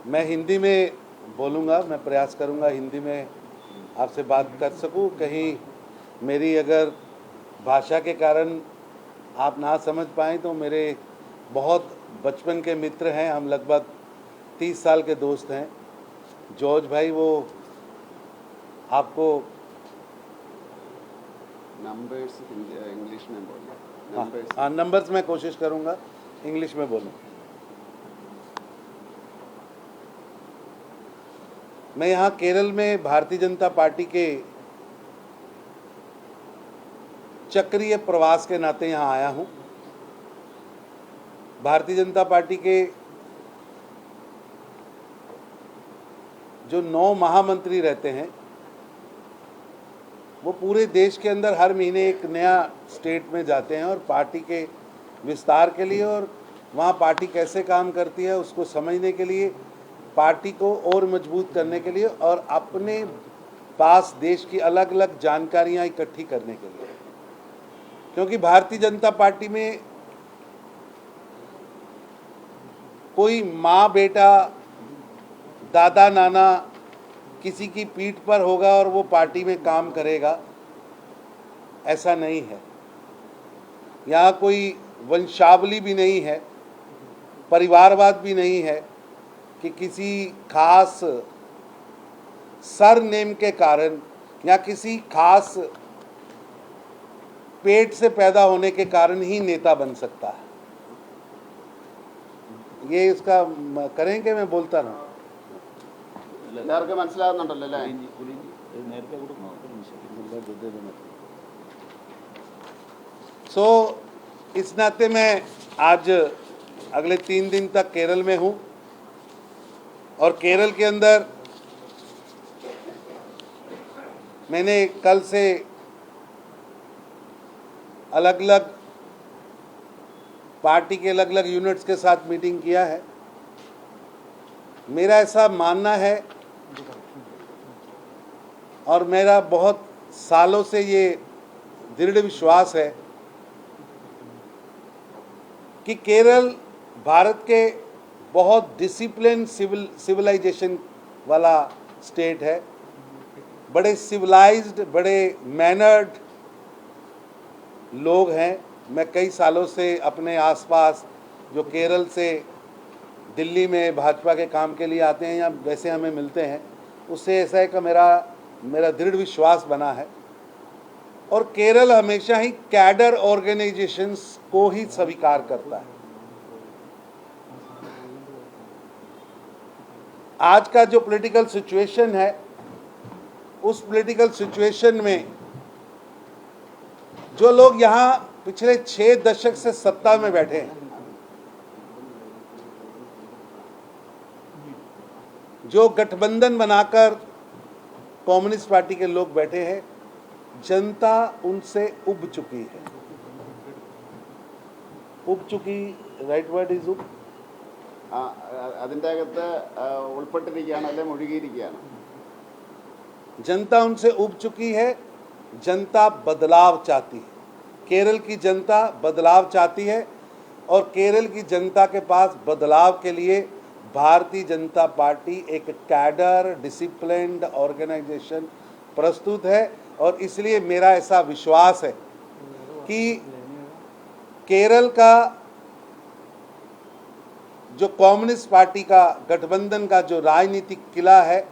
मैं हिंदी में बोलूँगा, मैं प्रयास करूँगा हिंदी में आपसे बात कर सकूँ। कहीं मेरी अगर भाषा के कारण आप ना समझ पाएँ तो मेरे बहुत बचपन के मित्र हैं, हम लगभग 30 साल के दोस्त हैं। जॉर्ज भाई वो आपको नंबर्स इंग्लिश में बोलिए। हाँ नंबर्स मैं कोशिश करूँगा इंग्लिश में बोलूँ। मैं यहाँ केरल में भारतीय जनता पार्टी के चक्रीय प्रवास के नाते यहाँ आया हूँ। भारतीय जनता पार्टी के जो 9 महामंत्री रहते हैं वो पूरे देश के अंदर हर महीने एक नया स्टेट में जाते हैं और पार्टी के विस्तार के लिए और वहाँ पार्टी कैसे काम करती है उसको समझने के लिए, पार्टी को और मजबूत करने के लिए और अपने पास देश की अलग अलग जानकारियाँ इकट्ठी करने के लिए। क्योंकि भारतीय जनता पार्टी में कोई माँ बेटा दादा नाना किसी की पीठ पर होगा और वो पार्टी में काम करेगा, ऐसा नहीं है। यहाँ कोई वंशावली भी नहीं है, परिवारवाद भी नहीं है कि किसी खास सरनेम के कारण या किसी खास पेट से पैदा होने के कारण ही नेता बन सकता है। ये इसका करेंगे, मैं बोलता रहूँ। इस नाते मैं आज अगले 3 दिन तक केरल में हूँ और केरल के अंदर मैंने कल से अलग अलग पार्टी के अलग अलग यूनिट्स के साथ मीटिंग किया है। मेरा ऐसा मानना है और मेरा बहुत सालों से ये दृढ़ विश्वास है कि केरल भारत के बहुत डिसिप्लिन सिविलाइजेशन वाला स्टेट है। बड़े सिविलाइज्ड, बड़े मैनर्ड लोग हैं। मैं कई सालों से अपने आसपास जो केरल से दिल्ली में भाजपा के काम के लिए आते हैं या वैसे हमें मिलते हैं, उससे ऐसा है कि मेरा दृढ़ विश्वास बना है। और केरल हमेशा ही कैडर ऑर्गेनाइजेशंस को ही स्वीकार करता है। आज का जो पॉलिटिकल सिचुएशन है, उस पॉलिटिकल सिचुएशन में जो लोग यहाँ पिछले 6 दशक से सत्ता में बैठे हैं, जो गठबंधन बनाकर कम्युनिस्ट पार्टी के लोग बैठे हैं, जनता उनसे उब चुकी है। उब चुकी, राइट वर्ड इज उब, जनता उनसे उब चुकी है। जनता बदलाव चाहती है। केरल की जनता बदलाव चाहती है और केरल की जनता के पास बदलाव के लिए भारतीय जनता पार्टी एक कैडर डिसिप्लिन्ड ऑर्गेनाइजेशन प्रस्तुत है। और इसलिए मेरा ऐसा विश्वास है कि केरल का जो कम्युनिस्ट पार्टी का गठबंधन का जो राजनीतिक किला है,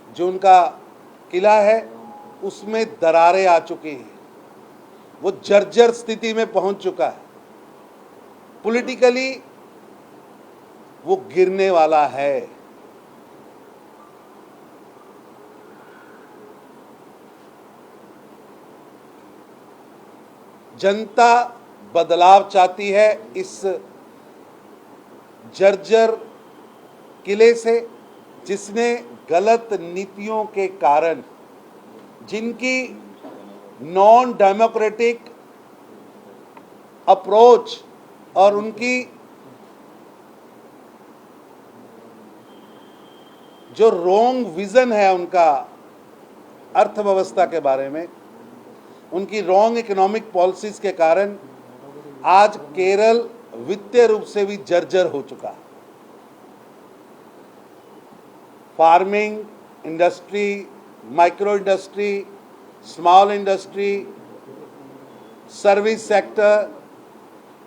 जो उनका किला है, उसमें दरारें आ चुकी हैं। वो जर्जर स्थिति में पहुंच चुका है। पॉलिटिकली वो गिरने वाला है। जनता बदलाव चाहती है इस जर्जर किले से, जिसने गलत नीतियों के कारण, जिनकी नॉन डेमोक्रेटिक अप्रोच और उनकी जो रॉन्ग विजन है उनका अर्थव्यवस्था के बारे में, उनकी रॉन्ग इकोनॉमिक पॉलिसीज के कारण आज केरल वित्तीय रूप से भी जर्जर हो चुका है। Farming industry, micro industry, small industry, service sector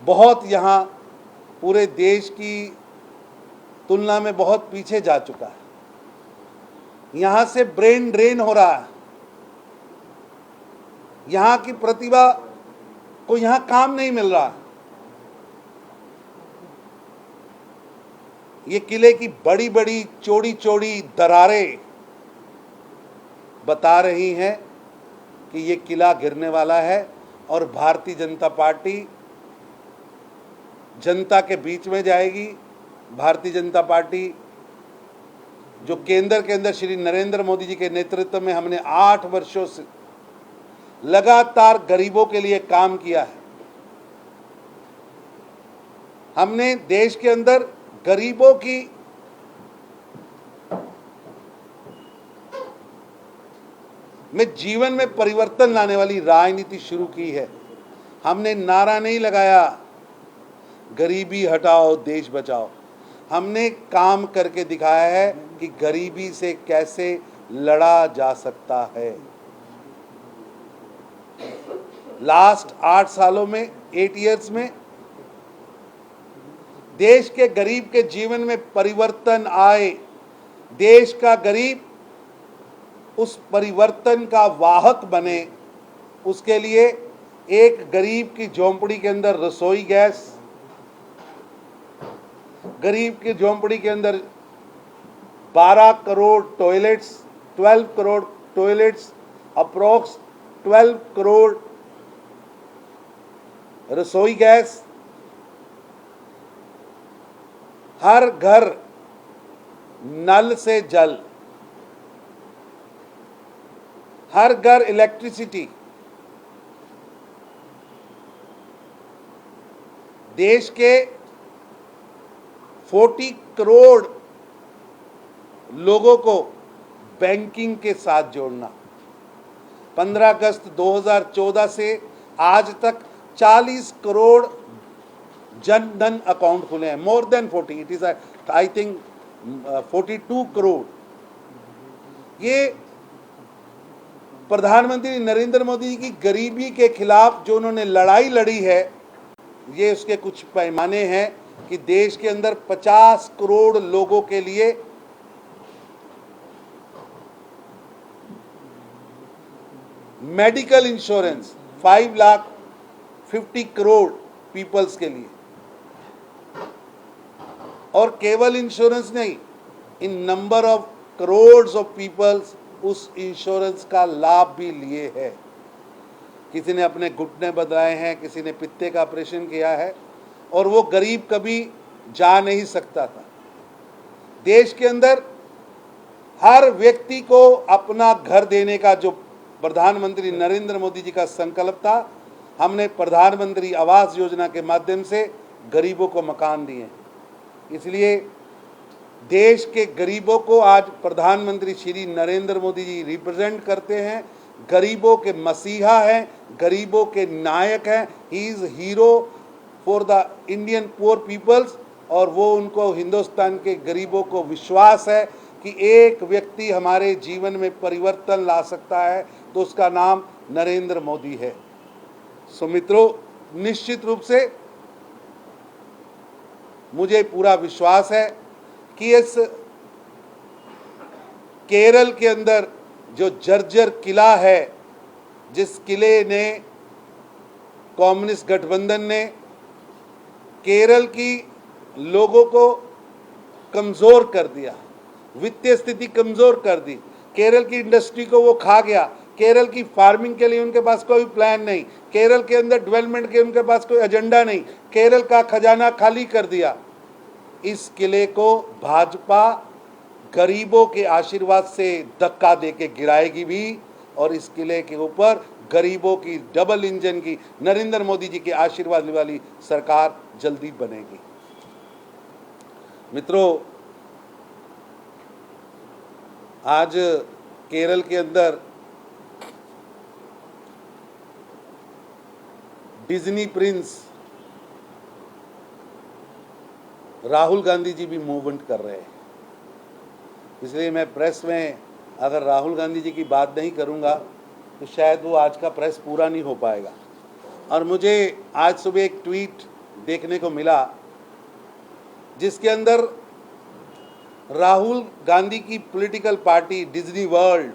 बहुत यहाँ पूरे देश की तुलना में बहुत पीछे जा चुका है। यहाँ से ब्रेन ड्रेन हो रहा है। यहाँ की प्रतिभा को यहाँ काम नहीं मिल रहा। ये किले की बड़ी बड़ी चौड़ी चौड़ी दरारें बता रही हैं कि ये किला गिरने वाला है और भारतीय जनता पार्टी जनता के बीच में जाएगी। भारतीय जनता पार्टी जो केंद्र के अंदर श्री नरेंद्र मोदी जी के नेतृत्व में हमने 8 वर्षों से लगातार गरीबों के लिए काम किया है। हमने देश के अंदर गरीबों की में जीवन में परिवर्तन लाने वाली राजनीति शुरू की है। हमने नारा नहीं लगाया गरीबी हटाओ देश बचाओ। हमने काम करके दिखाया है कि गरीबी से कैसे लड़ा जा सकता है। लास्ट 8 सालों में 8 इयर्स में देश के गरीब के जीवन में परिवर्तन आए। देश का गरीब उस परिवर्तन का वाहक बने, उसके लिए एक गरीब की झोंपड़ी के अंदर रसोई गैस, गरीब की झोंपड़ी के अंदर 12 crore toilets, 12 crore toilets, approx 12 crore रसोई गैस, हर घर नल से जल, हर घर इलेक्ट्रिसिटी। देश के 40 करोड़ लोगों को बैंकिंग के साथ जोड़ना। 15 अगस्त 2014 से आज तक 40 करोड़ जन धन अकाउंट खुले हैं। More than 40, it is I think 42 crore. ये प्रधानमंत्री नरेंद्र मोदी जी की गरीबी के खिलाफ जो उन्होंने लड़ाई लड़ी है, ये उसके कुछ पैमाने हैं कि देश के अंदर 50 करोड़ लोगों के लिए मेडिकल इंश्योरेंस, 5,50,000 करोड़ पीपल्स के लिए, और केवल इंश्योरेंस नहीं, in number of crore of peoples उस इंश्योरेंस का लाभ भी लिए है। किसी ने अपने घुटने बदलाए हैं, किसी ने पित्ते का ऑपरेशन किया है, और वो गरीब कभी जा नहीं सकता था। देश के अंदर हर व्यक्ति को अपना घर देने का जो प्रधानमंत्री नरेंद्र मोदी जी का संकल्प था, हमने प्रधानमंत्री आवास योजना के माध्यम से गरीबों को मकान दिए। इसलिए देश के गरीबों को आज प्रधानमंत्री श्री नरेंद्र मोदी जी रिप्रेजेंट करते हैं। गरीबों के मसीहा हैं, गरीबों के नायक हैं। He is hero for the Indian poor peoples, और वो उनको हिंदुस्तान के गरीबों को विश्वास है कि एक व्यक्ति हमारे जीवन में परिवर्तन ला सकता है, तो उसका नाम नरेंद्र मोदी है। सो मित्रों, निश्चित रूप से मुझे पूरा विश्वास है कि इस केरल के अंदर जो जर्जर किला है, जिस किले ने कम्युनिस्ट गठबंधन ने केरल की लोगों को कमज़ोर कर दिया, वित्तीय स्थिति कमज़ोर कर दी, केरल की इंडस्ट्री को वो खा गया, केरल की फार्मिंग के लिए उनके पास कोई प्लान नहीं, केरल के अंदर डेवलपमेंट के उनके पास कोई एजेंडा नहीं, केरल का खजाना खाली कर दिया। इस किले को भाजपा गरीबों के आशीर्वाद से धक्का देके गिराएगी भी, और इस किले के ऊपर गरीबों की डबल इंजन की नरेंद्र मोदी जी के आशीर्वाद वाली सरकार जल्दी बनेगी। मित्रों, आज केरल के अंदर डिज्नी प्रिंस राहुल गांधी जी भी मूवमेंट कर रहे हैं। इसलिए मैं प्रेस में अगर राहुल गांधी जी की बात नहीं करूंगा तो शायद वो आज का प्रेस पूरा नहीं हो पाएगा। और मुझे आज सुबह एक ट्वीट देखने को मिला जिसके अंदर राहुल गांधी की political party Disney world,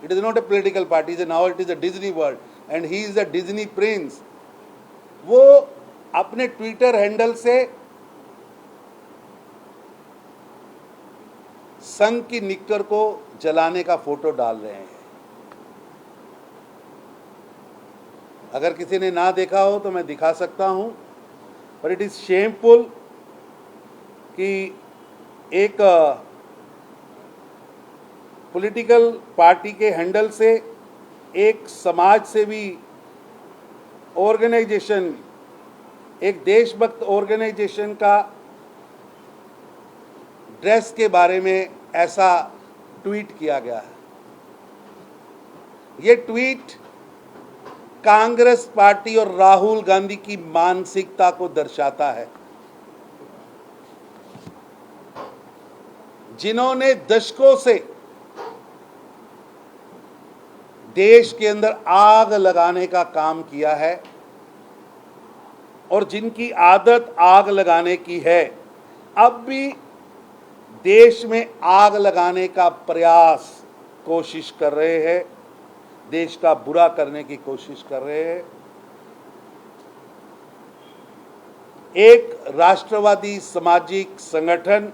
it is not a political party, now it is a Disney world and he is a Disney Prince, वो अपने ट्विटर हैंडल से संघ की निक्कर को जलाने का फोटो डाल रहे हैं। अगर किसी ने ना देखा हो तो मैं दिखा सकता हूं, पर इट इज शेमफुल कि एक पॉलिटिकल पार्टी के हैंडल से एक समाज सेवी ऑर्गेनाइजेशन, एक देशभक्त ऑर्गेनाइजेशन का ड्रेस के बारे में ऐसा ट्वीट किया गया है। ये ट्वीट कांग्रेस पार्टी और राहुल गांधी की मानसिकता को दर्शाता है, जिन्होंने दशकों से देश के अंदर आग लगाने का काम किया है और जिनकी आदत आग लगाने की है, अब भी देश में आग लगाने का प्रयास कोशिश कर रहे हैं, देश का बुरा करने की कोशिश कर रहे हैं। एक राष्ट्रवादी सामाजिक संगठन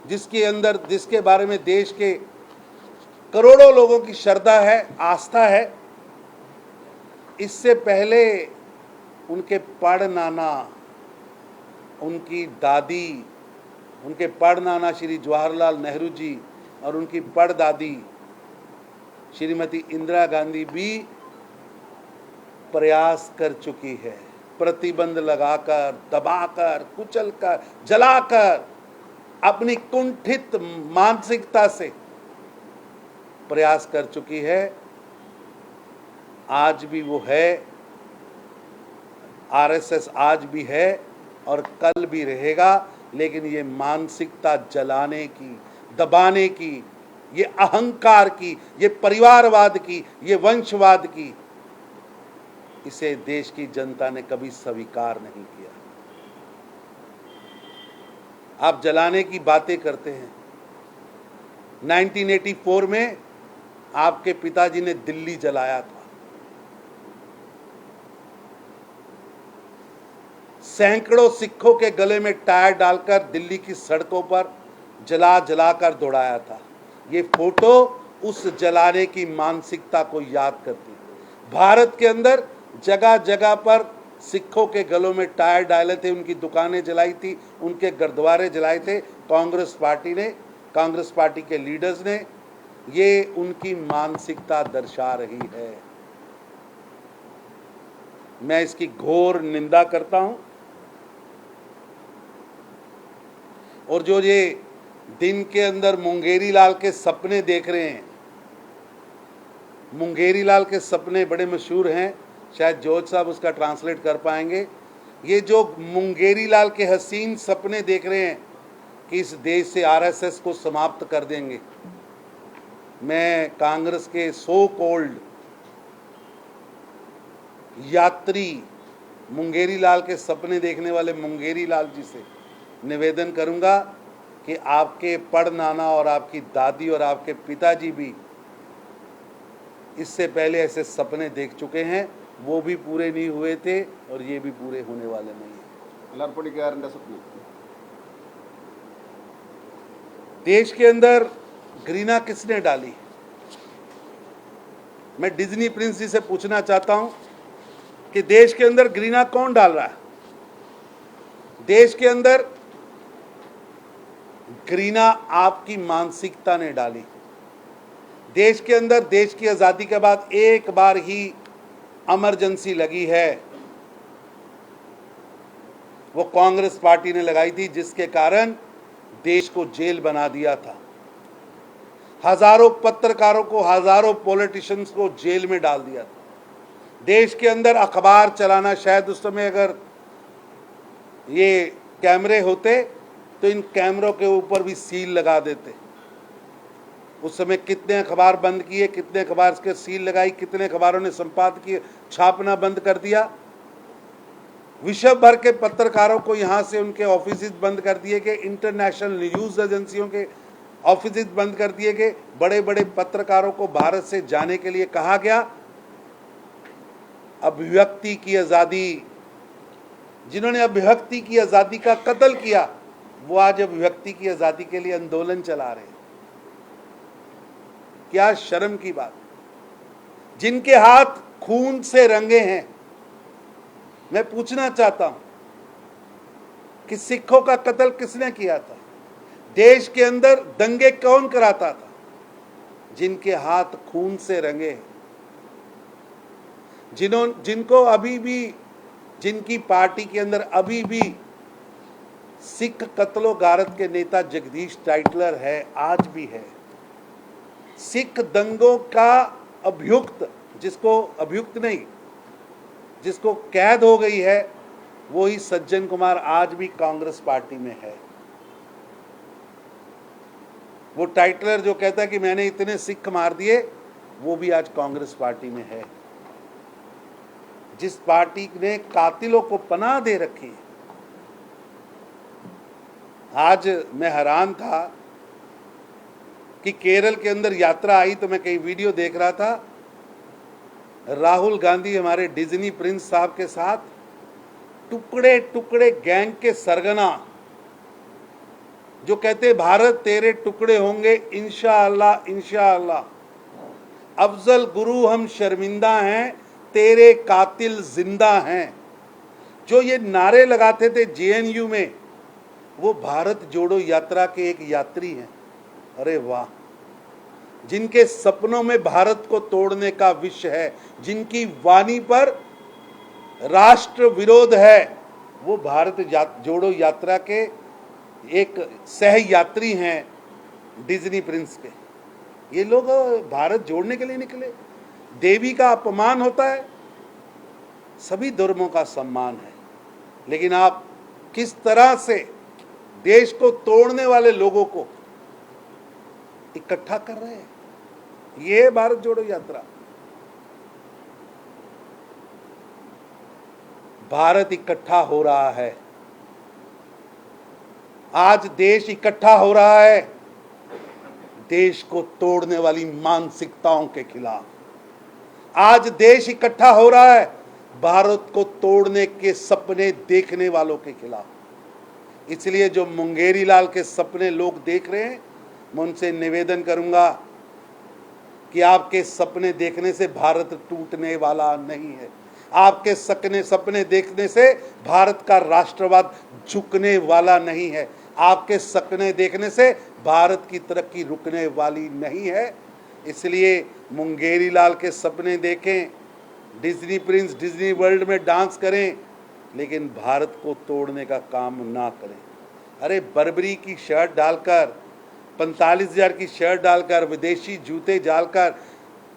जिसके बारे में देश के करोड़ों लोगों की श्रद्धा है, आस्था है, इससे पहले उनके पड़नाना, उनकी दादी, उनके पड़नाना श्री जवाहरलाल नेहरू जी और उनकी पड़दादी श्रीमती इंदिरा गांधी भी प्रयास कर चुकी है, प्रतिबंध लगाकर, दबाकर, कुचलकर, जलाकर, अपनी कुंठित मानसिकता से प्रयास कर चुकी है। आज भी वो है, आरएसएस आज भी है और कल भी रहेगा, लेकिन ये मानसिकता जलाने की, दबाने की, ये अहंकार की, ये परिवारवाद की, ये वंशवाद की, इसे देश की जनता ने कभी स्वीकार नहीं किया। आप जलाने की बातें करते हैं। 1984 में आपके पिताजी ने दिल्ली जलाया था। सैकड़ों सिखों के गले में टायर डालकर दिल्ली की सड़कों पर जला जलाकर दौड़ाया था। ये फोटो उस जलाने की मानसिकता को याद करती है। भारत के अंदर जगह जगह पर सिखों के गलों में टायर डाले थे, उनकी दुकानें जलाई थी, उनके गुरुद्वारे जलाए थे कांग्रेस पार्टी ने, कांग्रेस पार्टी के लीडर्स ने। ये उनकी मानसिकता दर्शा रही है। मैं इसकी घोर निंदा करता हूं। और जो ये दिन के अंदर मुंगेरी लाल के सपने देख रहे हैं, मुंगेरी लाल के सपने बड़े मशहूर हैं, शायद जॉर्ज साहब उसका ट्रांसलेट कर पाएंगे। ये जो मुंगेरी लाल के हसीन सपने देख रहे हैं कि इस देश से आरएसएस को समाप्त कर देंगे, मैं कांग्रेस के सो कॉल्ड यात्री मुंगेरी लाल के सपने देखने वाले मुंगेरी लाल जी से निवेदन करूंगा कि आपके पड़नाना और आपकी दादी और आपके पिताजी भी इससे पहले ऐसे सपने देख चुके हैं, वो भी पूरे नहीं हुए थे और ये भी पूरे होने वाले नहीं है। देश के अंदर घृणा किसने डाली? मैं डिज्नी प्रिंस जी से पूछना चाहता हूं कि देश के अंदर घृणा कौन डाल रहा है? देश के अंदर घृणा आपकी मानसिकता ने डाली। देश के अंदर देश की आजादी के बाद एक बार ही इमरजेंसी लगी है, वो कांग्रेस पार्टी ने लगाई थी, जिसके कारण देश को जेल बना दिया था। हजारों पत्रकारों को, हजारों पॉलिटिशियंस को जेल में डाल दिया था। देश के अंदर अखबार चलाना, शायद उस समय अगर ये कैमरे होते तो इन कैमरों के ऊपर भी सील लगा देते। उस समय कितने अखबार बंद किए, कितने अखबार के सील लगाई, कितने अखबारों ने संपादकीय छापना बंद कर दिया। विश्व भर के पत्रकारों को यहाँ से उनके ऑफिस बंद कर दिए गए, इंटरनेशनल न्यूज एजेंसियों के ऑफिस बंद कर दिए गए, बड़े बड़े पत्रकारों को भारत से जाने के लिए कहा गया। अभिव्यक्ति की आज़ादी, जिन्होंने अभिव्यक्ति की आज़ादी का कत्ल किया, वो आज अभिव्यक्ति की आज़ादी के लिए आंदोलन चला रहे हैं। क्या शर्म की बात। जिनके हाथ खून से रंगे हैं, मैं पूछना चाहता हूं कि सिखों का कत्ल किसने किया था? देश के अंदर दंगे कौन कराता था? जिनके हाथ खून से रंगे हैं, जिनको अभी भी, जिनकी पार्टी के अंदर अभी भी सिख कत्लो गारत के नेता जगदीश टाइटलर है, आज भी है। सिख दंगों का अभियुक्त, जिसको अभियुक्त नहीं, जिसको कैद हो गई है, वो ही सज्जन कुमार आज भी कांग्रेस पार्टी में है। वो टाइटलर जो कहता है कि मैंने इतने सिख मार दिए, वो भी आज कांग्रेस पार्टी में है। जिस पार्टी ने कातिलों को पनाह दे रखी है। आज मैं हैरान था कि केरल के अंदर यात्रा आई तो मैं कई वीडियो देख रहा था, राहुल गांधी हमारे डिज्नी प्रिंस साहब के साथ टुकड़े टुकड़े गैंग के सरगना जो कहते भारत तेरे टुकड़े होंगे इंशाअल्लाह इंशाअल्लाह, अफजल गुरु हम शर्मिंदा हैं, तेरे कातिल जिंदा हैं, जो ये नारे लगाते थे जेएनयू में, वो भारत जोड़ो यात्रा के एक यात्री हैं। अरे वाह। जिनके सपनों में भारत को तोड़ने का विष है, जिनकी वाणी पर राष्ट्र विरोध है, वो भारत जोड़ो यात्रा के एक सह यात्री हैं डिज्नी प्रिंस के। ये लोग भारत जोड़ने के लिए निकले। देवी का अपमान होता है, सभी धर्मों का सम्मान है, लेकिन आप किस तरह से देश को तोड़ने वाले लोगों को इकट्ठा कर रहे हैं। ये भारत जोड़ो यात्रा। भारत इकट्ठा हो रहा है, आज देश इकट्ठा हो रहा है देश को तोड़ने वाली मानसिकताओं के खिलाफ। आज देश इकट्ठा हो रहा है भारत को तोड़ने के सपने देखने वालों के खिलाफ। इसलिए जो मुंगेरी लाल के सपने लोग देख रहे हैं, मैं उनसे निवेदन करूंगा कि आपके सपने देखने से भारत टूटने वाला नहीं है। आपके सपने देखने से भारत का राष्ट्रवाद झुकने वाला नहीं है। आपके सपने देखने से भारत की तरक्की रुकने वाली नहीं है। इसलिए मुंगेरी लाल के सपने देखें, डिज्नी प्रिंस डिज्नी वर्ल्ड में डांस करें, लेकिन भारत को तोड़ने का काम ना करें। अरे बर्बरी की शर्ट डालकर, 45,000 की शर्ट डालकर, विदेशी जूते डालकर,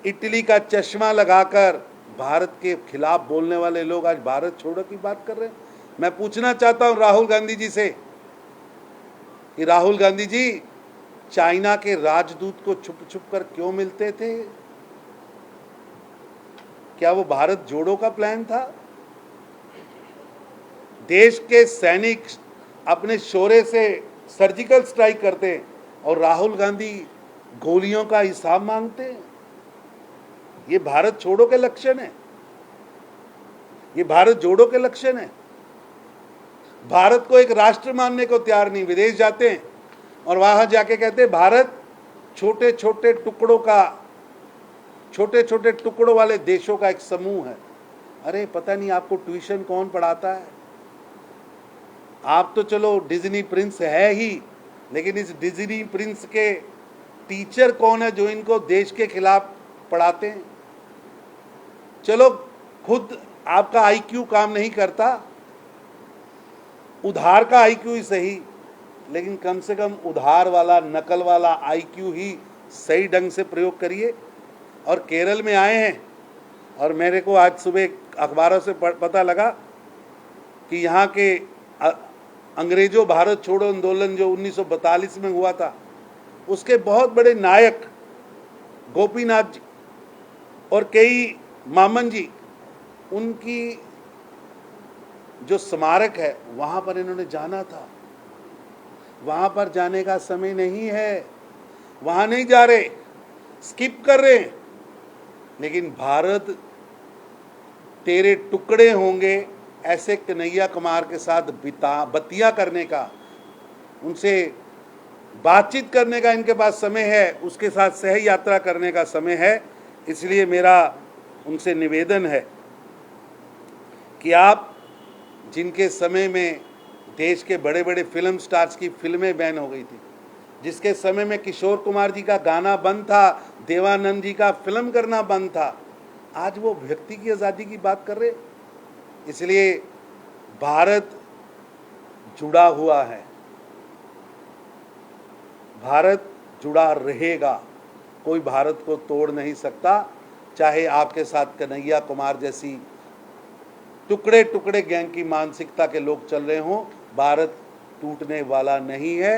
इटली का चश्मा लगाकर भारत के खिलाफ बोलने वाले लोग आज भारत छोड़ो की बात कर रहे हैं। मैं पूछना चाहता हूं राहुल गांधी जी से कि राहुल गांधी जी चाइना के राजदूत को छुप छुप कर क्यों मिलते थे? क्या वो भारत जोड़ो का प्लान था? देश के सैनिक अपने शौर्य से सर्जिकल स्ट्राइक करते हैं और राहुल गांधी गोलियों का हिसाब मांगते हैं। ये भारत छोड़ो के लक्षण है, ये भारत जोड़ो के लक्षण है। भारत को एक राष्ट्र मानने को तैयार नहीं, विदेश जाते हैं और वहां जाके कहते हैं भारत छोटे छोटे टुकड़ों का, छोटे छोटे टुकड़ों वाले देशों का एक समूह है। अरे पता नहीं आपको ट्यूशन कौन पढ़ाता है? आप तो चलो डिज्नी प्रिंस है ही, लेकिन इस डिज्नी प्रिंस के टीचर कौन है जो इनको देश के खिलाफ पढ़ाते हैं? चलो खुद आपका आईक्यू काम नहीं करता, उधार का आईक्यू ही सही, लेकिन कम से कम उधार वाला, नकल वाला आईक्यू ही सही ढंग से प्रयोग करिए। और केरल में आए हैं और मेरे को आज सुबह अखबारों से पता लगा कि यहाँ के अंग्रेजों भारत छोड़ो आंदोलन जो 1942 में हुआ था, उसके बहुत बड़े नायक गोपीनाथ जी और कई मामन जी, उनकी जो स्मारक है वहां पर इन्होंने जाना था। वहां पर जाने का समय नहीं है, वहां नहीं जा रहे, स्किप कर रहे हैं। लेकिन भारत तेरे टुकड़े होंगे ऐसे कन्हैया कुमार के साथ बतिया करने का, उनसे बातचीत करने का इनके पास समय है, उसके साथ सह यात्रा करने का समय है। इसलिए मेरा उनसे निवेदन है कि आप, जिनके समय में देश के बड़े बड़े फिल्म स्टार्स की फिल्में बैन हो गई थी, जिसके समय में किशोर कुमार जी का गाना बंद था, देवानंद जी का फिल्म करना बंद था, आज वो व्यक्ति की आज़ादी की बात कर रहे। इसलिए भारत जुड़ा हुआ है, भारत जुड़ा रहेगा, कोई भारत को तोड़ नहीं सकता। चाहे आपके साथ कन्हैया कुमार जैसी टुकड़े टुकड़े गैंग की मानसिकता के लोग चल रहे हों, भारत टूटने वाला नहीं है।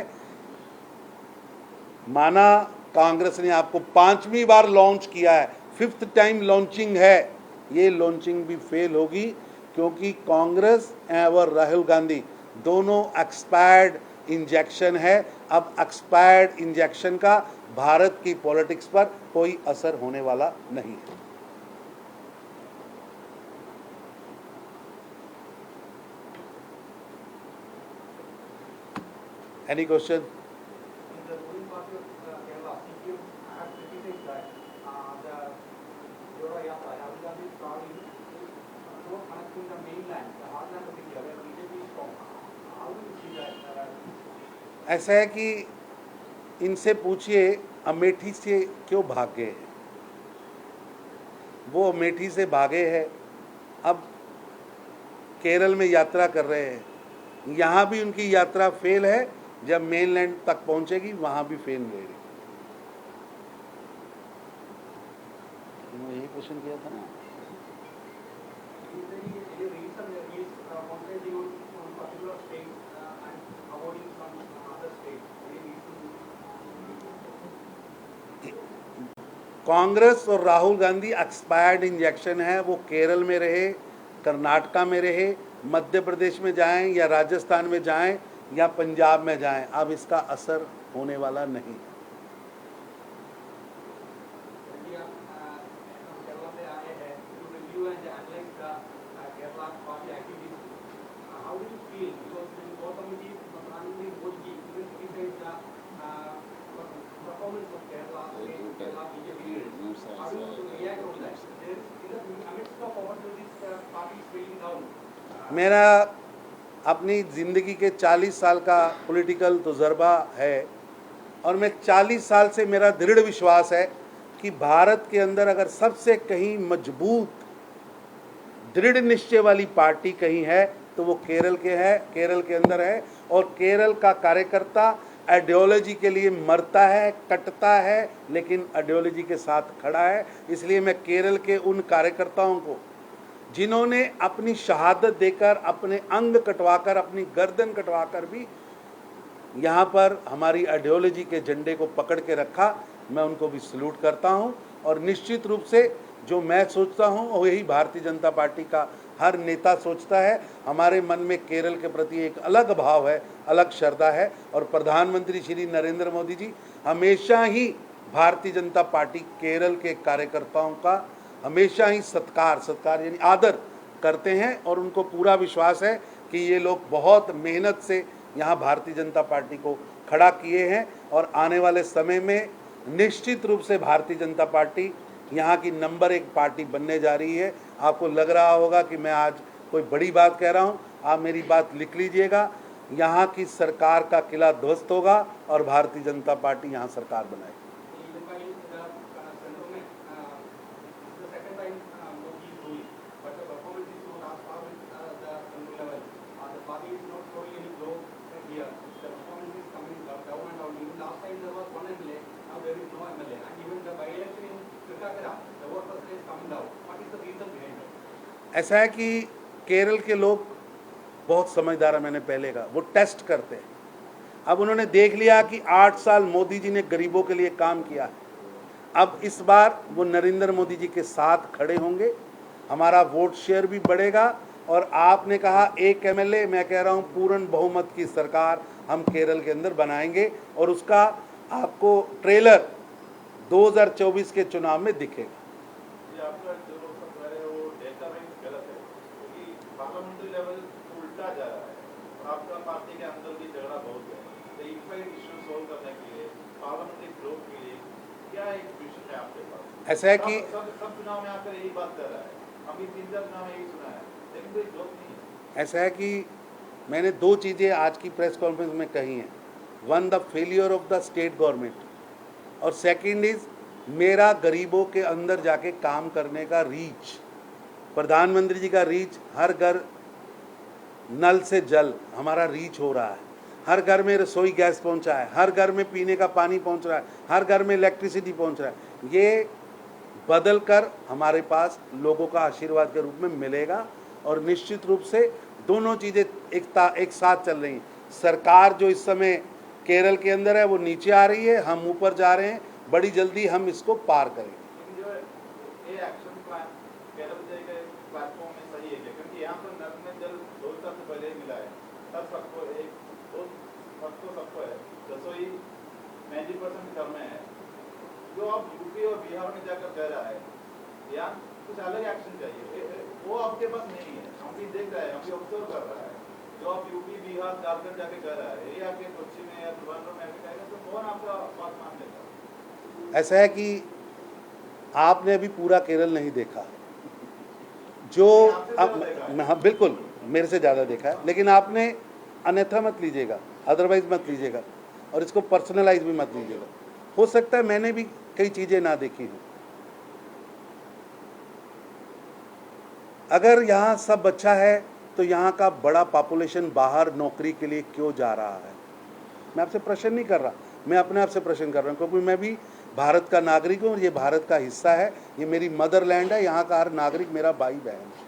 माना कांग्रेस ने आपको 5वीं बार लॉन्च किया है, 5th टाइम लॉन्चिंग है, ये लॉन्चिंग भी फेल होगी, क्योंकि कांग्रेस और राहुल गांधी दोनों एक्सपायर्ड इंजेक्शन है। अब एक्सपायर्ड इंजेक्शन का भारत की पॉलिटिक्स पर कोई असर होने वाला नहीं है। Any question? In the ruling party of Kerala, CPM has criticized that the Jodha Yatra, Rahul Gandhi is traveling not connecting the mainland, the heartland of India, where BJP is strong. How do you see that? ऐसा है कि इनसे पूछिए अमेठी से क्यों भाग गए हैं। वो अमेठी से भागे हैं, अब केरल में यात्रा कर रहे हैं। यहाँ भी उनकी यात्रा फेल है, जब मेनलैंड तक पहुंचेगी वहां भी फेल रहेगी। यही क्वेश्चन किया था ना। कांग्रेस और राहुल गांधी एक्सपायर्ड इंजेक्शन है। वो केरल में रहे, कर्नाटका में रहे, मध्य प्रदेश में जाएं या राजस्थान में जाएं या पंजाब में जाएं, अब इसका असर होने वाला नहीं। मेरा अपनी ज़िंदगी के 40 साल का पॉलिटिकल तजुर्बा है, और मैं 40 साल से मेरा दृढ़ विश्वास है कि भारत के अंदर अगर सबसे कहीं मजबूत दृढ़ निश्चय वाली पार्टी कहीं है तो वो केरल के अंदर है। और केरल का कार्यकर्ता आइडियोलॉजी के लिए मरता है, कटता है, लेकिन आइडियोलॉजी के साथ खड़ा है। इसलिए मैं केरल के उन कार्यकर्ताओं को, जिन्होंने अपनी शहादत देकर, अपने अंग कटवाकर, अपनी गर्दन कटवाकर भी यहाँ पर हमारी आइडियोलॉजी के झंडे को पकड़ के रखा, मैं उनको भी सल्यूट करता हूँ। और निश्चित रूप से जो मैं सोचता हूँ वही भारतीय जनता पार्टी का हर नेता सोचता है। हमारे मन में केरल के प्रति एक अलग भाव है, अलग श्रद्धा है। और प्रधानमंत्री श्री नरेंद्र मोदी जी हमेशा ही भारतीय जनता पार्टी केरल के कार्यकर्ताओं का हमेशा ही सत्कार यानी आदर करते हैं, और उनको पूरा विश्वास है कि ये लोग बहुत मेहनत से यहाँ भारतीय जनता पार्टी को खड़ा किए हैं। और आने वाले समय में निश्चित रूप से भारतीय जनता पार्टी यहाँ की नंबर 1 पार्टी बनने जा रही है। आपको लग रहा होगा कि मैं आज कोई बड़ी बात कह रहा हूँ, आप मेरी बात लिख लीजिएगा। यहाँ की सरकार का किला ध्वस्त होगा और भारतीय जनता पार्टी यहाँ सरकार बनाएगी। ऐसा है कि केरल के लोग बहुत समझदार है, मैंने पहले कहा, वो टेस्ट करते हैं। अब उन्होंने देख लिया कि 8 साल मोदी जी ने गरीबों के लिए काम किया है, अब इस बार वो नरेंद्र मोदी जी के साथ खड़े होंगे, हमारा वोट शेयर भी बढ़ेगा। और आपने कहा एक एमएलए, मैं कह रहा हूँ पूर्ण बहुमत की सरकार हम केरल के अंदर बनाएंगे और उसका आपको ट्रेलर 2024 के चुनाव में दिखेगा। ये आपका जो लोग सब कह रहे हैं वो डेटा वाइज गलत है, क्योंकि पार्लियामेंट्री लेवल उल्टा जा रहा है और आपका पार्टी के अंदर भी झगड़ा बहुत है। तो इनफाइट इश्यू सोल्व करने के लिए, पार्लियामेंट्री ग्रोथ के लिए क्या एक विजन है आपके पास? ऐसा है कि सब चुनाव में आकर यही बात कर रहा है, अभी 3-4 चुनाव में यही सुना है, लेकिन कोई ग्रोथ नहीं है। ऐसा है कि मैंने 2 चीज़ें आज की प्रेस कॉन्फ्रेंस में कही हैं। One, the failure of the state government, और सेकंड इज़ मेरा गरीबों के अंदर जाके काम करने का रीच, प्रधानमंत्री जी का रीच, हर घर नल से जल हमारा रीच हो रहा है, हर घर में रसोई गैस पहुंचा है, हर घर में पीने का पानी पहुंच रहा है, हर घर में इलेक्ट्रिसिटी पहुंच रहा है। ये बदल कर हमारे पास लोगों का आशीर्वाद के रूप में मिलेगा और निश्चित रूप से दोनों चीज़ें एक साथ चल रही हैं। सरकार जो इस समय केरल के अंदर है वो नीचे आ रही है, हम ऊपर जा रहे हैं, बड़ी जल्दी हम इसको पार करेंगे। लेकिन जो ये एक्शन प्लान केरल के प्लेटफॉर्म में सही है, क्योंकि यहाँ पर नल में जल 2 साल से पहले ही मिला है, तब सबको सबको है, रसोई 90% घर में है। जो अब यूपी और बिहार में जाकर कह रहा है या कुछ अलग एक्शन चाहिए, वो आपके पास नहीं है। हम भी देख रहे हैं, हम भी ऑब्जर्व कर रहा है, जो आप यूपी बिहार झारखंड जाके कह रहा है, ये आके कोच्चि में या त्रिवेंद्रम में आके कहेगा तो कौन आपका बात मान लेगा? ऐसा है कि आपने अभी पूरा केरल नहीं देखा, जो अब हाँ बिल्कुल मेरे से ज़्यादा देखा है, लेकिन आपने अन्यथा मत लीजिएगा, अदरवाइज मत लीजिएगा और इसको पर्सनलाइज भी मत लीजिएगा। हो सकता है मैंने भी कई चीज़ें ना देखी हूँ। अगर यहाँ सब अच्छा है तो यहाँ का बड़ा पॉपुलेशन बाहर नौकरी के लिए क्यों जा रहा है? मैं आपसे प्रश्न नहीं कर रहा, मैं अपने आप से प्रश्न कर रहा हूँ, क्योंकि मैं भी भारत का नागरिक हूँ और ये भारत का हिस्सा है, ये मेरी मदरलैंड है, यहाँ का हर नागरिक मेरा भाई बहन है।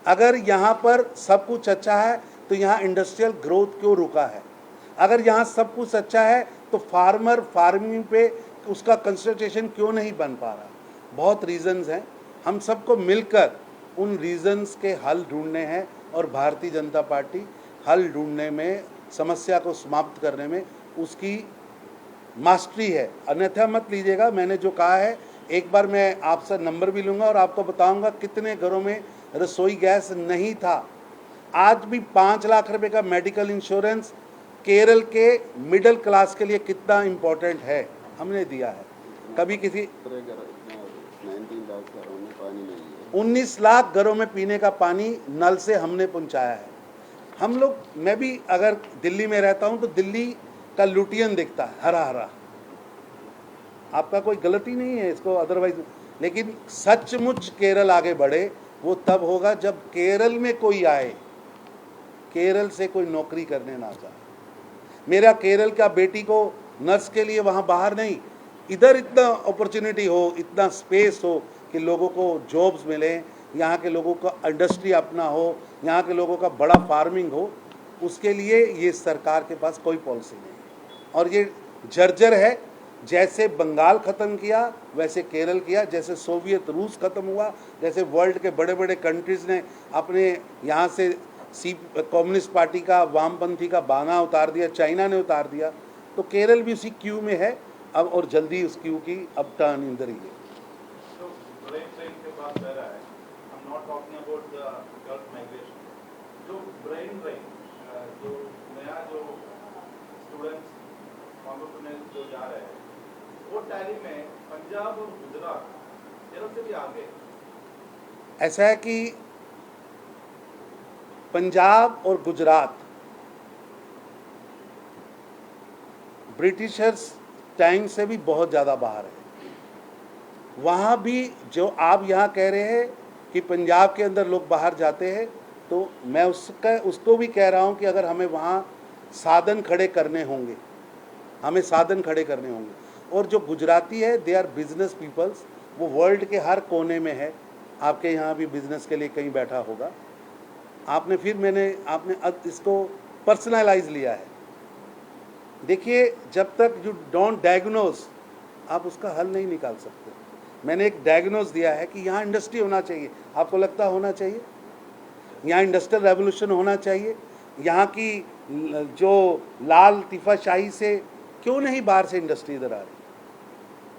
अगर यहाँ पर सब कुछ अच्छा है तो यहाँ इंडस्ट्रियल ग्रोथ क्यों रुका है? अगर यहाँ सब कुछ अच्छा है तो फार्मिंग पे उसका कंसंट्रेशन क्यों नहीं बन पा रहा? बहुत रीजंस हैं, हम सबको मिलकर उन रीजंस के हल ढूंढने हैं और भारतीय जनता पार्टी हल ढूंढने में, समस्या को समाप्त करने में उसकी मास्टरी है। अन्यथा मत लीजिएगा, मैंने जो कहा है, एक बार मैं आपसे नंबर भी लूँगा और आपको बताऊँगा कितने घरों में रसोई गैस नहीं था। आज भी 5 लाख रुपए का मेडिकल इंश्योरेंस केरल के मिडिल क्लास के लिए कितना इम्पोर्टेंट है, हमने दिया है। कभी किसी 19 लाख घरों में पीने का पानी नल से हमने पहुंचाया है। हम लोग, मैं भी अगर दिल्ली में रहता हूं तो दिल्ली का लुटियन दिखता है हरा हरा, आपका कोई गलती नहीं है इसको अदरवाइज, लेकिन सचमुच केरल आगे बढ़े वो तब होगा जब केरल में कोई आए, केरल से कोई नौकरी करने ना जाए। मेरा केरल का बेटी को नर्स के लिए वहाँ बाहर नहीं, इधर इतना अपॉर्चुनिटी हो, इतना स्पेस हो कि लोगों को जॉब्स मिले, यहाँ के लोगों का इंडस्ट्री अपना हो, यहाँ के लोगों का बड़ा फार्मिंग हो, उसके लिए ये सरकार के पास कोई पॉलिसी नहीं है। और ये जर्जर है, जैसे बंगाल ख़त्म किया वैसे केरल किया, जैसे सोवियत रूस ख़त्म हुआ, जैसे वर्ल्ड के बड़े बड़े कंट्रीज़ ने अपने यहाँ से कम्युनिस्ट पार्टी का, वामपंथी का बाना उतार दिया, चाइना ने उतार दिया, तो केरल भी उसी क्यू में है अब, और जल्दी उस क्यू की अब टर्न इंदर ही है। तो ब्रेन ड्रेन के पास कह रहा है, I'm not talking about the Gulf migration, जो ब्रेन ड्रेन, जो नया जो स्टूडेंट्स एंटरप्रेन्योर्स जो जा रहे हैं, वो टैली में पंजाब और गुजरात केरल से भी आगे। ऐसा है कि पंजाब और गुजरात ब्रिटिशर्स टाइम से भी बहुत ज़्यादा बाहर है। वहाँ भी जो आप यहाँ कह रहे हैं कि पंजाब के अंदर लोग बाहर जाते हैं, तो मैं उसको भी कह रहा हूँ कि अगर हमें वहाँ साधन खड़े करने होंगे, हमें साधन खड़े करने होंगे। और जो गुजराती है, दे आर बिजनेस पीपल्स, वो वर्ल्ड के हर कोने में है, आपके यहाँ भी बिजनेस के लिए कहीं बैठा होगा, आपने इसको पर्सनलाइज लिया है। देखिए, जब तक यू डोंट डायग्नोज आप उसका हल नहीं निकाल सकते। मैंने एक डायग्नोज दिया है कि यहाँ इंडस्ट्री होना चाहिए। आपको लगता होना चाहिए? यहाँ इंडस्ट्रियल रेवोल्यूशन होना चाहिए। यहाँ की जो लाल तिफाशाही से क्यों नहीं बाहर से इंडस्ट्री इधर आ रही,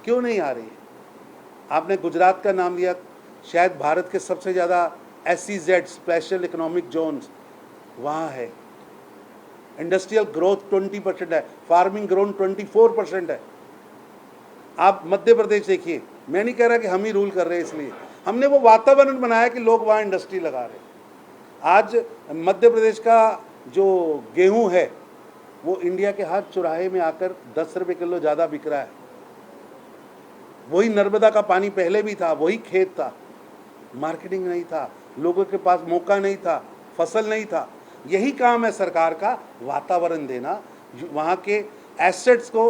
क्यों नहीं आ रही है? आपने गुजरात का नाम लिया, शायद भारत के सबसे ज़्यादा SEZ स्पेशल इकोनॉमिक जोन्स वहाँ है। इंडस्ट्रियल ग्रोथ 20% है, फार्मिंग ग्रोथ 24% है। आप मध्य प्रदेश देखिए, मैं नहीं कह रहा कि हम ही रूल कर रहे हैं, इसलिए हमने वो वातावरण बनाया कि लोग वहाँ इंडस्ट्री लगा रहे हैं। आज मध्य प्रदेश का जो गेहूं है वो इंडिया के हर चौराहे में आकर 10 रुपये किलो ज़्यादा बिक रहा है। वही नर्मदा का पानी पहले भी था, वही खेत था, मार्केटिंग नहीं था, लोगों के पास मौका नहीं था, फसल नहीं था। यही काम है सरकार का, वातावरण देना, वहाँ के एसेट्स को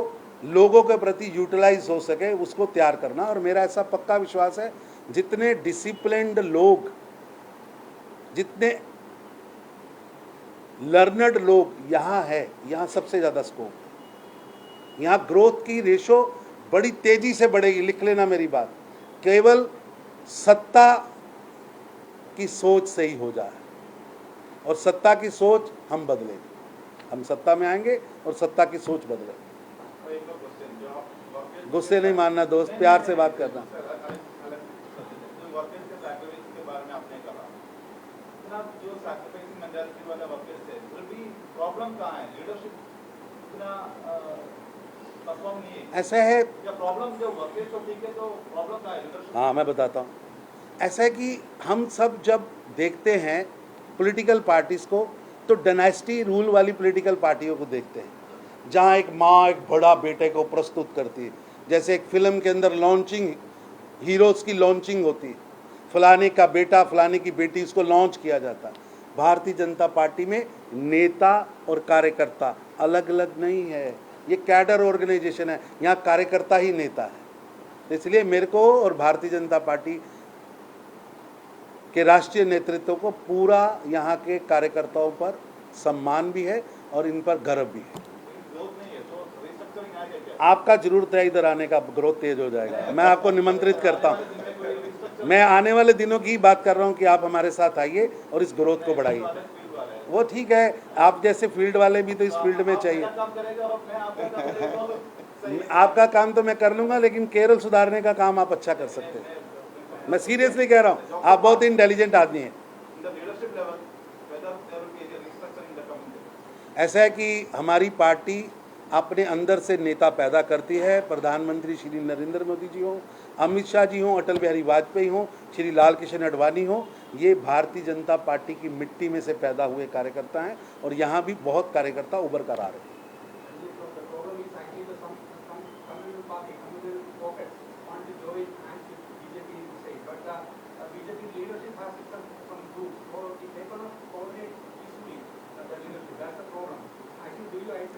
लोगों के प्रति यूटिलाइज हो सके उसको तैयार करना। और मेरा ऐसा पक्का विश्वास है, जितने डिसिप्लिन्ड लोग, जितने लर्नड लोग यहाँ है, यहाँ सबसे ज़्यादा स्कोप। यहाँ ग्रोथ की रेशो बड़ी तेजी से बढ़ेगी, लिख लेना मेरी बात। केवल सत्ता की सोच सही हो जाए, और सत्ता की सोच हम बदलेंगे। हम सत्ता में आएंगे और सत्ता की सोच बदलेंगे। गुस्से नहीं मानना दोस्त, प्यार से बात करना। जो सैक्रिफाइसिंग मेंटालिटी वाला वर्कर्स है, फिर भी प्रॉब्लम कहाँ है? लीडरशिप इतना परफॉर्म नहीं है। ऐसा है, या प्रॉब्लम जो वर्कर्स को ठीक है, तो प्रॉब्लम कहाँ है? लीडरशिप। हाँ मैं बताता हूँ। ऐसा है कि हम सब जब देखते हैं पॉलिटिकल पार्टीज को, तो डायनेस्टी रूल वाली पॉलिटिकल पार्टियों को देखते हैं, जहाँ एक माँ एक बड़ा बेटे को प्रस्तुत करती है। जैसे एक फिल्म के अंदर लॉन्चिंग, हीरोज़ की लॉन्चिंग होती है, फलाने का बेटा फलाने की बेटी, उसको लॉन्च किया जाता है। भारतीय जनता पार्टी में नेता और कार्यकर्ता अलग अलग नहीं है, ये कैडर ऑर्गेनाइजेशन है, यहाँ कार्यकर्ता ही नेता है। इसलिए मेरे को और भारतीय जनता पार्टी के राष्ट्रीय नेतृत्व को पूरा यहाँ के कार्यकर्ताओं पर सम्मान भी है और इन पर गर्व भी है। आपका जरूरत है इधर आने का, ग्रोथ तेज हो जाएगा। मैं आपको निमंत्रित करता हूँ। मैं आने वाले दिनों की बात कर रहा हूँ कि आप हमारे साथ आइए और इस ग्रोथ को बढ़ाइए। वो ठीक है, आप जैसे फील्ड वाले भी तो इस फील्ड में चाहिए। आपका काम तो मैं कर लूँगा, लेकिन केरल सुधारने का काम आप अच्छा कर सकते हैं। मैं सीरियसली कह रहा हूँ, आप बहुत इंटेलिजेंट आदमी हैं। ऐसा है कि हमारी पार्टी अपने अंदर से नेता पैदा करती है। प्रधानमंत्री श्री नरेंद्र मोदी जी हों, अमित शाह जी हों, अटल बिहारी वाजपेयी हों, श्री लाल कृष्ण आडवाणी हों, ये भारतीय जनता पार्टी की मिट्टी में से पैदा हुए कार्यकर्ता हैं, और यहाँ भी बहुत कार्यकर्ता उभर कर आ रहे हैं।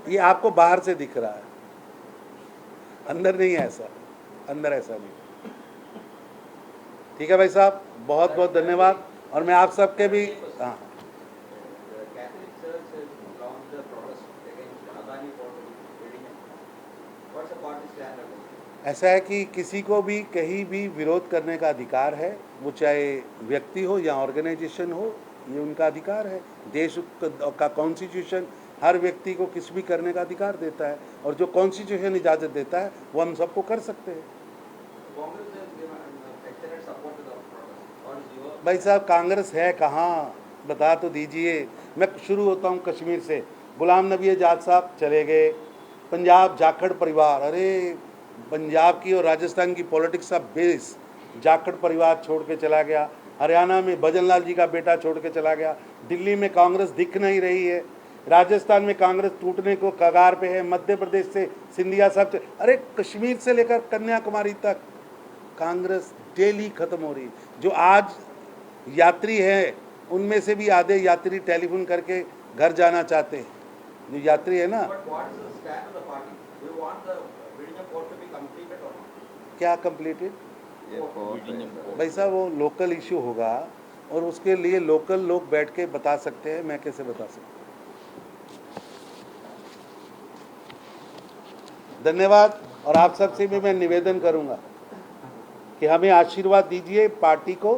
ये आपको बाहर से दिख रहा है, अंदर नहीं है ऐसा, अंदर ऐसा नहीं। ठीक है भाई साहब, बहुत बहुत धन्यवाद। और मैं आप सबके भी, हाँ, ऐसा है कि किसी को भी कहीं भी विरोध करने का अधिकार है, वो चाहे व्यक्ति हो या ऑर्गेनाइजेशन हो, ये उनका अधिकार है। देश का कॉन्स्टिट्यूशन हर व्यक्ति को किसी भी करने का अधिकार देता है, और जो कॉन्स्टिट्यूशन इजाज़त देता है वो हम सबको कर सकते हैं। भाई साहब, कांग्रेस है कहाँ, बता तो दीजिए। मैं शुरू होता हूँ कश्मीर से। गुलाम नबी आज़ाद साहब चले गए, पंजाब जाखड़ परिवार, अरे पंजाब की और राजस्थान की पॉलिटिक्स का बेस जाखड़ परिवार छोड़ के चला गया। हरियाणा में भजन लाल जी का बेटा छोड़ के चला गया। दिल्ली में कांग्रेस दिख नहीं रही है। राजस्थान में कांग्रेस टूटने को कगार पे है। मध्य प्रदेश से सिंधिया साहब, अरे कश्मीर से लेकर कन्याकुमारी तक कांग्रेस डेली खत्म हो रही। जो आज यात्री हैं उनमें से भी आधे यात्री टेलीफोन करके घर जाना चाहते हैं। जो यात्री है ना, क्या कंप्लीटेड? भाई साहब, वो लोकल इशू होगा, और उसके लिए लोकल लोग बैठ के बता सकते हैं, मैं कैसे बता सकता हूँ। धन्यवाद। और आप सबसे भी मैं निवेदन करूंगा कि हमें आशीर्वाद दीजिए, पार्टी को,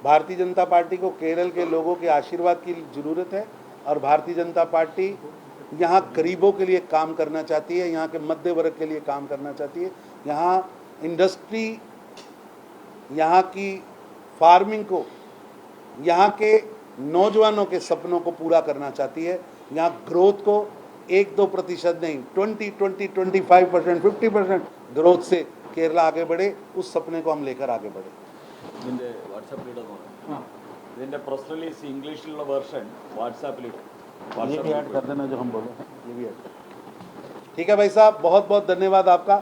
भारतीय जनता पार्टी को केरल के लोगों के आशीर्वाद की ज़रूरत है। और भारतीय जनता पार्टी यहाँ गरीबों के लिए काम करना चाहती है, यहाँ के मध्य वर्ग के लिए काम करना चाहती है, यहाँ इंडस्ट्री, यहाँ की फार्मिंग को, यहाँ के नौजवानों के सपनों को पूरा करना चाहती है। यहाँ ग्रोथ को 1-2% नहीं, 20, 25%, 50% ग्रोथ से केरला आगे बढ़े, उस सपने को हम लेकर आगे बढ़े। ഇതിൻ്റെ വാട്സാപ്പിലിടാൻ ഇതിൻ്റെ പ്രസ് റിലീസ് ഇംഗ്ലീഷിലുള്ള വെർഷൻ വാട്സാപ്പിലിടും. ये भी ऐड कर देना जो हम बोले, ये भी ऐड। ठीक है भाई साहब, बहुत बहुत धन्यवाद आपका।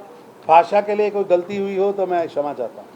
भाषा के लिए कोई गलती हुई हो तो मैं क्षमा चाहता हूँ।